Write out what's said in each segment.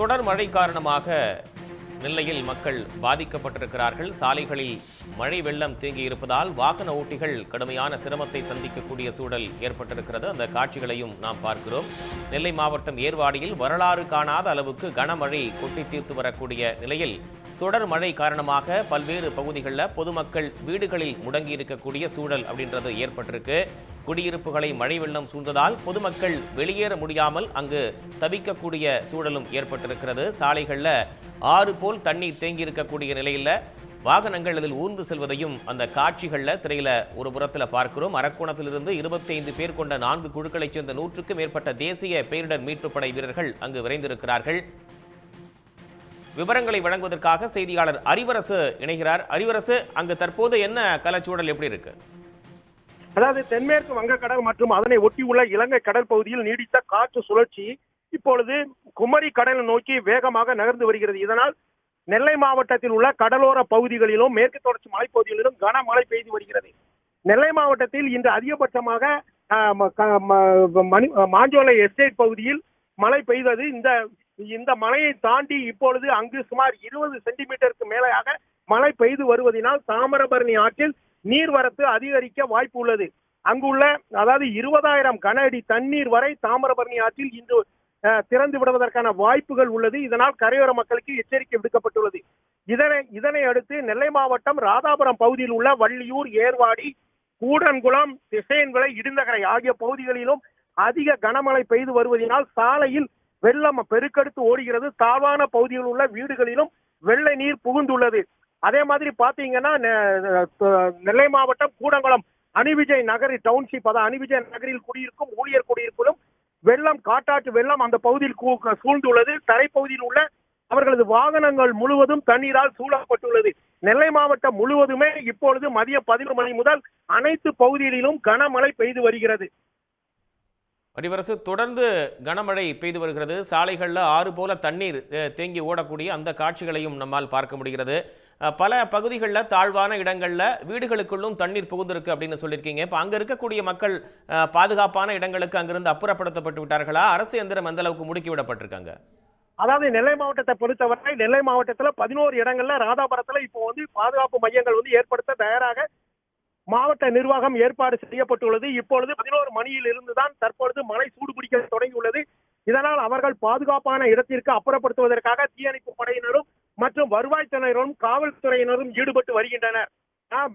தொடர் மழை காரணமாக நெல்லையில் மக்கள் பாதிக்கப்பட்டிருக்கிறார்கள். சாலைகளில் மழை வெள்ளம் தேங்கி இருப்பதால் வாகன ஓட்டிகள் கடுமையான சிரமத்தை சந்திக்கக்கூடிய சூழல் ஏற்பட்டிருக்கிறது. அந்த காட்சிகளையும் நாம் பார்க்கிறோம். நெல்லை மாவட்டம் ஏர்வாடியில் வரலாறு காணாத அளவுக்கு கனமழை கொட்டி தீர்த்து வரக்கூடிய நிலையில் தொடர் மழை காரணமாக பல்வேறு பகுதிகளில் பொதுமக்கள் வீடுகளில் முடங்கி இருக்கக்கூடிய சூழல் அப்படின்றது ஏற்பட்டிருக்கு. குடியிருப்புகளை மழை வெள்ளம் சூழ்ந்ததால் பொதுமக்கள் வெளியேற முடியாமல் அங்கு தவிக்கக்கூடிய சூழலும் ஏற்பட்டிருக்கிறது. சாலைகளில் ஆறு போல் தண்ணீர் தேங்கி இருக்கக்கூடிய நிலையில் வாகனங்கள் அதில் ஊர்ந்து செல்வதையும் அந்த காட்சிகளில் திரையில ஒரு புறத்தில் பார்க்கிறோம். அரக்கோணத்திலிருந்து 25 பேர் கொண்ட 4 குழுக்களைச் சேர்ந்த 100க்கும் மேற்பட்ட தேசிய பேரிடர் மீட்புப் படை வீரர்கள் அங்கு விரைந்திருக்கிறார்கள். விவரங்களை வழங்குவதற்காக செய்தியாளர் அறிவரசு இணைகிறார். அறிவரசு, அங்கு தற்போது என்ன கலச்சூழல் எப்படி இருக்கு? அதாவது தென்மேற்கு வங்கக்கடல் மற்றும் அதனை ஒட்டியுள்ள இலங்கை கடல் பகுதியில் நீடித்த காற்று சுழற்சி இப்பொழுது குமரி கடலை நோக்கி வேகமாக நகர்ந்து வருகிறது. இதனால் நெல்லை மாவட்டத்தில் உள்ள கடலோர பகுதிகளிலும் மேற்கு தொடர்ச்சி மலைப்பகுதிகளிலும் கனமழை பெய்து வருகிறது. நெல்லை மாவட்டத்தில் இன்று அதிகபட்சமாக மாஞ்சோலை எஸ்டேட் பகுதியில் மழை பெய்தது. இந்த மழையை தாண்டி இப்பொழுது அங்கு சுமார் 20 சென்டிமீட்டருக்கு மேலாக மழை பெய்து வருவதனால் தாமிரபரணி ஆற்றில் நீர்வரத்து அதிகரிக்க வாய்ப்பு உள்ளது. அங்குள்ள அதாவது 20,000 கன அடி தண்ணீர் வரை தாமிரபரணி ஆற்றில் இன்று திறந்து விடுவதற்கான வாய்ப்புகள் உள்ளது. இதனால் கரையோர மக்களுக்கு எச்சரிக்கை விடுக்கப்பட்டுள்ளது. இதனை அடுத்து நெல்லை மாவட்டம் ராதாபுரம் பகுதியில் உள்ள வள்ளியூர், ஏர்வாடி, கூடன்குளம், திசையன்விளை, இடிந்தகரை ஆகிய பகுதிகளிலும் அதிக கனமழை பெய்து வருவதனால் சாலையில் வெள்ளம் பெருக்கெடுத்து ஓடுகிறது. தாழ்வான பகுதியில் உள்ள வீடுகளிலும் வெள்ள நீர் புகுந்துள்ளது. அதே மாதிரி பாத்தீங்கன்னா நெல்லை மாவட்டம் கூடங்குளம் அணிவிஜய் நகர் டவுன்ஷிப், அதாவது அணிவிஜய் நகரில் குடியிருக்கும் ஊழியர் குடியிருப்பிலும் வெள்ளம், காட்டாற்று வெள்ளம் அந்த பகுதியில் சூழ்ந்துள்ளது. தரைப்பகுதியில் உள்ள அவர்களது வாகனங்கள் முழுவதும் தண்ணீரால் சூழப்பட்டுள்ளது. நெல்லை மாவட்டம் முழுவதுமே இப்பொழுது மதியம் 11 மணி முதல் அனைத்து பகுதிகளிலும் கனமழை பெய்து வருகிறது. அறிவரசு, தொடர்ந்து கனமழை பெய்து வருகிறது. சாலைகளில் ஆறு போல தண்ணீர் தேங்கி ஓடக்கூடிய அந்த காட்சிகளையும் நம்மால் பார்க்க முடிகிறது. பல பகுதிகளில் தாழ்வான இடங்களில் வீடுகளுக்குள்ளும் தண்ணீர் புகுந்திருக்கு அப்படின்னு சொல்லியிருக்கீங்க. இப்போ அங்கே இருக்கக்கூடிய மக்கள் பாதுகாப்பான இடங்களுக்கு அங்கிருந்து அப்புறப்படுத்தப்பட்டு விட்டார்களா? அரசு எந்திரம் எந்த அளவுக்கு முடுக்கி விடப்பட்டிருக்காங்க? அதாவது நெல்லை மாவட்டத்தை பொறுத்தவரை நெல்லை மாவட்டத்தில் 11 இடங்கள்ல ராதாபுரத்தில் இப்போ பாதுகாப்பு மையங்கள் ஏற்படுத்த தயாராக மாவட்ட நிர்வாகம் ஏற்பாடு செய்யப்பட்டுள்ளது. இப்பொழுது 11 மணியில் இருந்துதான் தற்பொழுது மழை சூடுபிடிக்க தொடங்கியுள்ளது. இதனால் அவர்கள் பாதுகாப்பான இடத்திற்கு அப்புறப்படுத்துவதற்காக தீயணைப்பு படையினரும் மற்றும் வருவாய்த்துறையினரும் காவல்துறையினரும் ஈடுபட்டு வருகின்றனர்.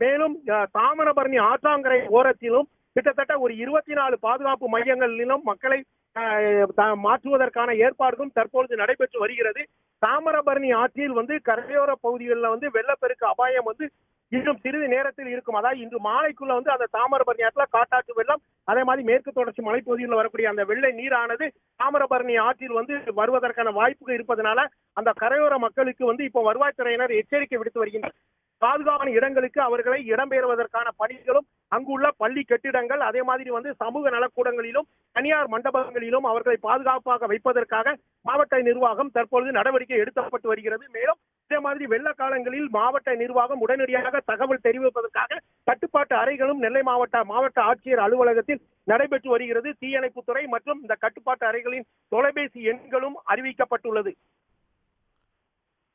மேலும் தாமிரபரணி ஆற்றாங்கரை ஓரத்திலும் கிட்டத்தட்ட ஒரு 24 பாதுகாப்பு மையங்களிலும் மக்களை மாற்றுவதற்கான ஏற்பாடுகளும் தற்பொழுது நடைபெற்று வருகிறது. தாமிரபரணி ஆற்றில் கரையோர பகுதிகளில் வெள்ளப்பெருக்கு அபாயம் இன்னும் சிறிது நேரத்தில் இருக்கும். அதாவது இன்று மாலைக்குள்ள அந்த தாமிரபரணி ஆற்றில் காட்டாற்று வெள்ளம், அதே மாதிரி மேற்கு தொடர்ச்சி மலைப்பகுதியில் வரக்கூடிய அந்த வெள்ளை நீரானது தாமிரபரணி ஆற்றில் வருவதற்கான வாய்ப்புகள் இருப்பதனால அந்த கரையோர மக்களுக்கு இப்போ வருவாய்த்துறையினர் எச்சரிக்கை விடுத்து வருகின்றனர். பாதுகாப்பான இடங்களுக்கு அவர்களை இடம்பெயர்வதற்கான பணிகளும் அங்குள்ள பள்ளி கட்டிடங்கள், அதே மாதிரி சமூக நலக்கூடங்களிலும் தனியார் மண்டபங்களிலும் அவர்களை பாதுகாப்பாக வைப்பதற்காக மாவட்ட நிர்வாகம் தற்பொழுது நடவடிக்கை எடுக்கப்பட்டு வருகிறது. மேலும் இதே மாதிரி வெள்ள காலங்களில் மாவட்ட நிர்வாகம் உடனடியாக தகவல் தெரிவிப்பதற்காக கட்டுப்பாட்டு அறைகளும் நெல்லை மாவட்ட ஆட்சியர் அலுவலகத்தில் நடைபெற்று வருகிறது. தீயணைப்புத்துறை மற்றும் இந்த கட்டுப்பாட்டு அறைகளின் தொலைபேசி எண்களும் அறிவிக்கப்பட்டுள்ளது.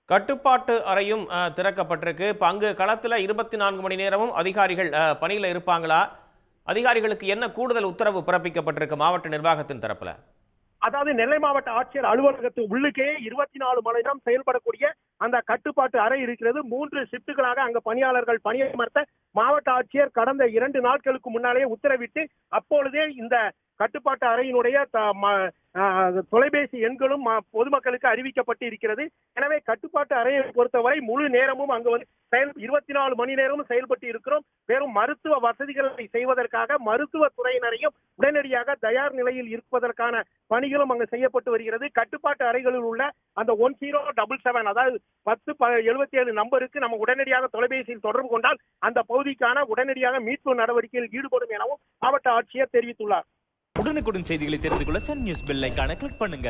கட்டுப்பாட்டு அறையும் திறக்கப்பட்டிருக்கு. இப்போ அங்கு களத்தில் 24 மணி நேரமும் அதிகாரிகள் பணியில் இருப்பாங்களா? அதிகாரிகளுக்கு என்ன கூடுதல் உத்தரவு பிறப்பிக்கப்பட்டிருக்கு மாவட்ட நிர்வாகத்தின் தரப்புல? அதாவது நெல்லை மாவட்ட ஆட்சியர் அலுவலகத்து உள்ளுக்கே 24 மணி நேரம் செயல்படக்கூடிய அந்த கட்டுப்பாட்டு அறை இருக்கிறது. 3 ஷிப்டுகளாக அங்க பணியாளர்கள் பணியமர்த்த மாவட்ட ஆட்சியர் கடந்த 2 நாட்களுக்கு முன்னாலே உத்தரவிட்டு அப்பொழுதே இந்த கட்டுப்பாட்டு அறையினுடைய தொலைபேசி எண்களும் பொதுமக்களுக்கு அறிவிக்கப்பட்டு இருக்கிறது. எனவே கட்டுப்பாட்டு அறையை பொறுத்தவரை முழு நேரமும் அங்கு 24 மணி நேரமும் செயல்பட்டு இருக்கிறோம். வெறும் மருத்துவ வசதிகளை செய்வதற்காக மருத்துவத்துறையினரையும் உடனடியாக தயார் நிலையில் இருப்பதற்கான பணிகளும் அங்கு செய்யப்பட்டு வருகிறது. கட்டுப்பாட்டு அறைகளில் உள்ள அந்த 1077 அதாவது 1077 நம்பருக்கு நம்ம உடனடியாக தொலைபேசியில் தொடர்பு கொண்டால் அந்த பகுதிக்கான உடனடியாக மீட்பு நடவடிக்கையில் ஈடுபடும் எனவும் மாவட்ட ஆட்சியர் தெரிவித்துள்ளார். உடனுக்குடன் செய்திகளை தெரிந்து கொள்ள சன் நியூஸ் பெல் ஐகானை கிளிக் பண்ணுங்க.